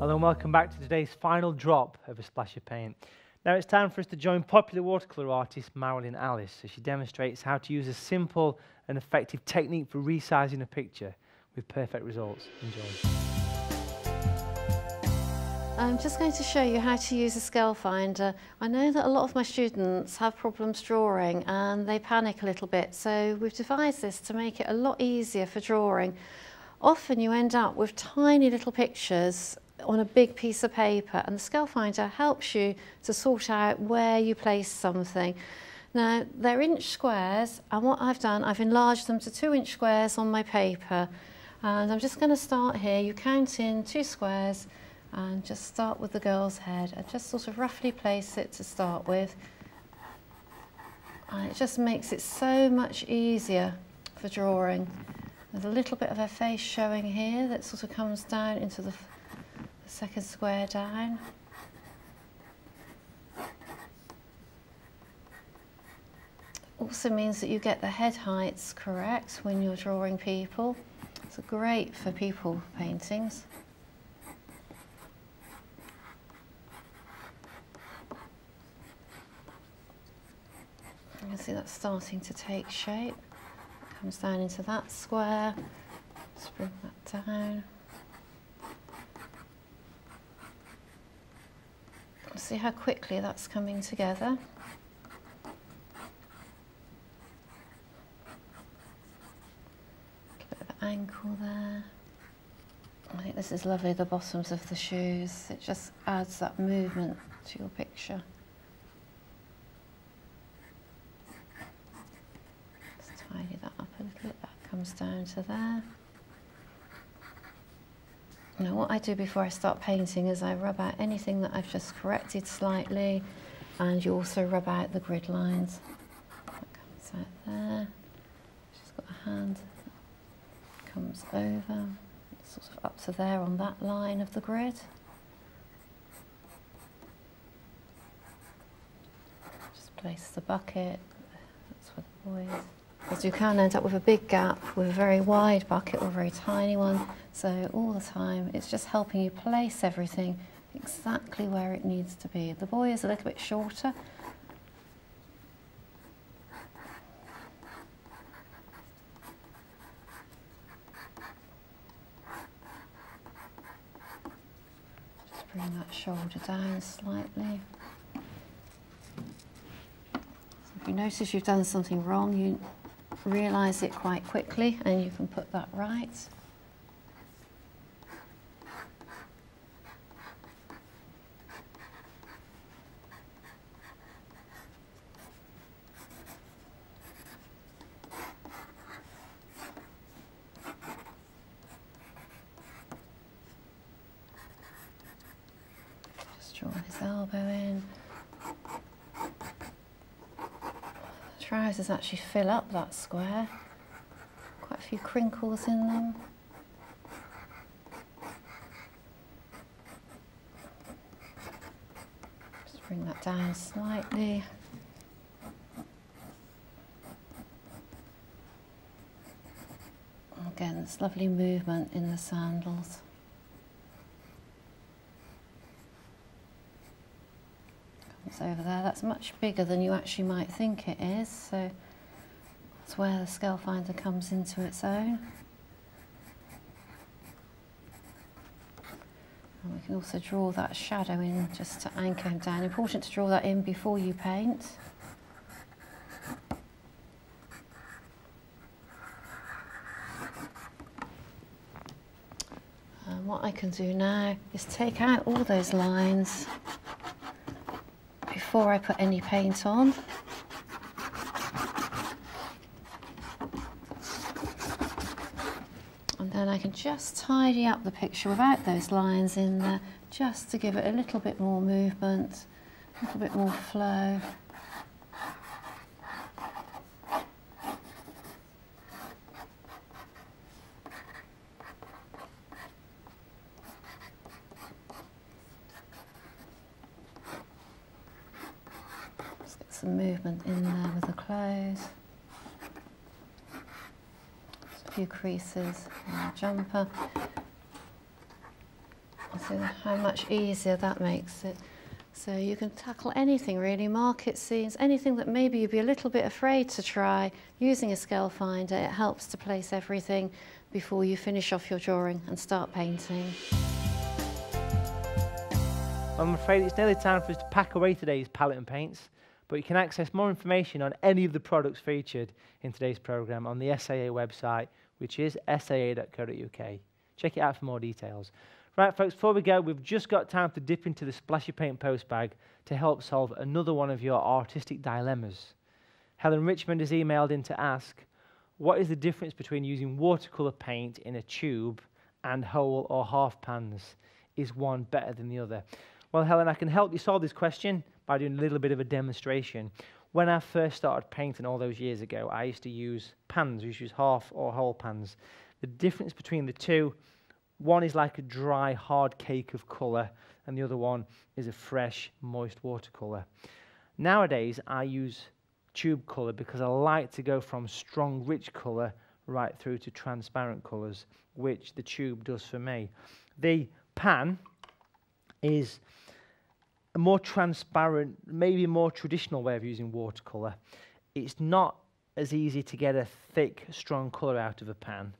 Hello and welcome back to today's final drop of a splash of paint. Now it's time for us to join popular watercolour artist Marilyn Allis as she demonstrates how to use a simple and effective technique for resizing a picture with perfect results. Enjoy. I'm just going to show you how to use a scale finder. I know that a lot of my students have problems drawing and they panic a little bit, so we've devised this to make it a lot easier for drawing. Often you end up with tiny little pictures on a big piece of paper, and the scale finder helps you to sort out where you place something. Now they're inch squares, and what I've done, I've enlarged them to 2-inch squares on my paper, and I'm just going to start here. You count in 2 squares and just start with the girl's head and just sort of roughly place it to start with, and it just makes it so much easier for drawing. There's a little bit of her face showing here that sort of comes down into the second square down. Also means that you get the head heights correct when you're drawing people. It's great for people paintings. You can see that's starting to take shape. Comes down into that square. Just bring that down. See how quickly that's coming together. A bit of ankle there. I think this is lovely, the bottoms of the shoes. It just adds that movement to your picture. Just tidy that up a little bit. That comes down to there. Now what I do before I start painting is I rub out anything that I've just corrected slightly, and you also rub out the grid lines. That comes out there. She's got a hand that comes over, sort of up to there on that line of the grid. Just place the bucket, that's for the boys. Because you can end up with a big gap with a very wide bucket or a very tiny one. So all the time it's just helping you place everything exactly where it needs to be. The boy is a little bit shorter. Just bring that shoulder down slightly. So if you notice you've done something wrong, you realise it quite quickly and you can put that right. Just draw his elbow in. Trousers actually fill up that square, quite a few crinkles in them. Just bring that down slightly. Again, this lovely movement in the sandals. Over there, that's much bigger than you actually might think it is, so that's where the scale finder comes into its own. And we can also draw that shadow in just to anchor him down. Important to draw that in before you paint. And what I can do now is take out all those lines before I put any paint on. And then I can just tidy up the picture without those lines in there, just to give it a little bit more movement, a little bit more flow. Some movement in there with the clothes. Just a few creases in the jumper. amazing how much easier that makes it. So you can tackle anything really, market scenes, anything that maybe you'd be a little bit afraid to try. Using a scale finder, it helps to place everything before you finish off your drawing and start painting. I'm afraid it's nearly time for us to pack away today's palette and paints, but you can access more information on any of the products featured in today's programme on the SAA website, which is saa.co.uk. Check it out for more details. Right, folks, before we go, we've just got time to dip into the Splashy Paint post bag to help solve another one of your artistic dilemmas. Helen Richmond has emailed in to ask, what is the difference between using watercolour paint in a tube and whole or half pans? Is one better than the other? Well, Helen, I can help you solve this question by doing a little bit of a demonstration. When I first started painting all those years ago, I used to use pans, I used to use half or whole pans. The difference between the two, one is like a dry, hard cake of colour, and the other one is a fresh, moist watercolour. Nowadays, I use tube colour because I like to go from strong, rich colour right through to transparent colours, which the tube does for me. The pan is a more transparent, maybe a more traditional way of using watercolour. It's not as easy to get a thick, strong colour out of a pan.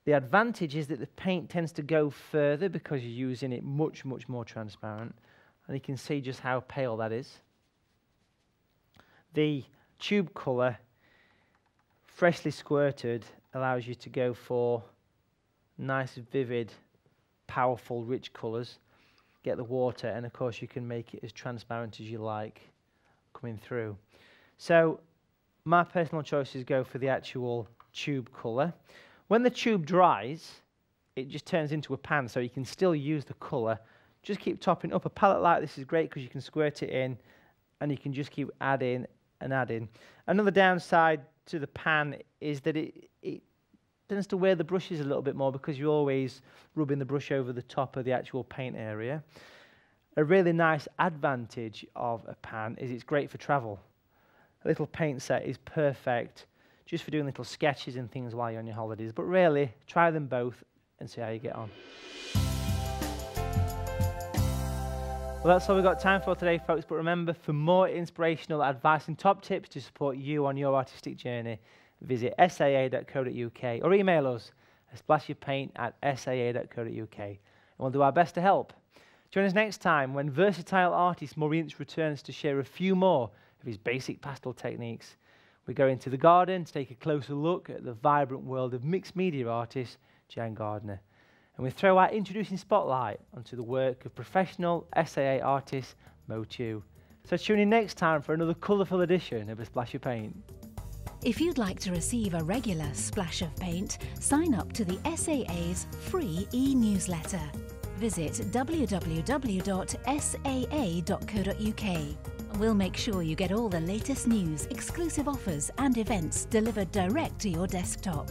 The advantage is that the paint tends to go further because you're using it much, much more transparent. And you can see just how pale that is. The tube colour, freshly squirted, allows you to go for nice, vivid, powerful, rich colours. Get the water, and of course you can make it as transparent as you like coming through. So my personal choices go for the actual tube colour. When the tube dries, it just turns into a pan, so you can still use the colour. Just keep topping up. A palette like this is great because you can squirt it in, and you can just keep adding and adding. Another downside to the pan is that it tends to wear the brushes a little bit more because you're always rubbing the brush over the top of the actual paint area. A really nice advantage of a pan is it's great for travel. A little paint set is perfect just for doing little sketches and things while you're on your holidays. But really, try them both and see how you get on. Well, that's all we've got time for today, folks. But remember, for more inspirational advice and top tips to support you on your artistic journey, visit saa.co.uk or email us at splashypaint@saa.co.uk, and we'll do our best to help. Join us next time when versatile artist Maurice returns to share a few more of his basic pastel techniques. We go into the garden to take a closer look at the vibrant world of mixed media artist Jan Gardner, and we throw our introducing spotlight onto the work of professional SAA artist Mo Chu. So tune in next time for another colourful edition of A Splash of Paint. If you'd like to receive a regular splash of paint, sign up to the SAA's free e-newsletter. Visit www.saa.co.uk. We'll make sure you get all the latest news, exclusive offers and events delivered direct to your desktop.